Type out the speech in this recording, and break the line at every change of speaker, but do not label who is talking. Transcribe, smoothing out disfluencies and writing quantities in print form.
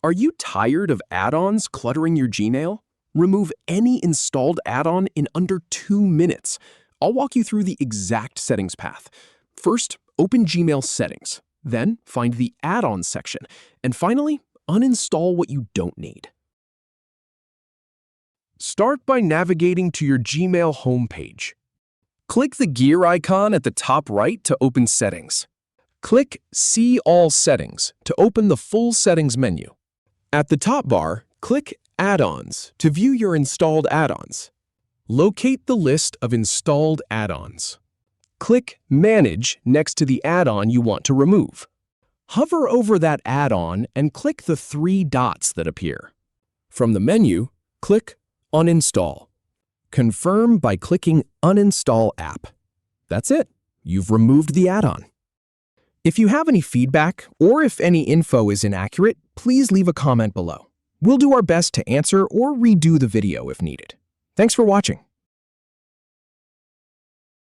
Are you tired of add-ons cluttering your Gmail? Remove any installed add-on in under 2 minutes. I'll walk you through the exact settings path. First, open Gmail Settings. Then, find the Add-ons section. And finally, uninstall what you don't need. Start by navigating to your Gmail homepage. Click the gear icon at the top right to open Settings. Click See All Settings to open the full settings menu. At the top bar, click Add-ons to view your installed add-ons. Locate the list of installed add-ons. Click Manage next to the add-on you want to remove. Hover over that add-on and click the 3 dots that appear. From the menu, click Uninstall. Confirm by clicking Uninstall App. That's it. You've removed the add-on. If you have any feedback or if any info is inaccurate, please leave a comment below. We'll do our best to answer or redo the video if needed. Thanks for watching.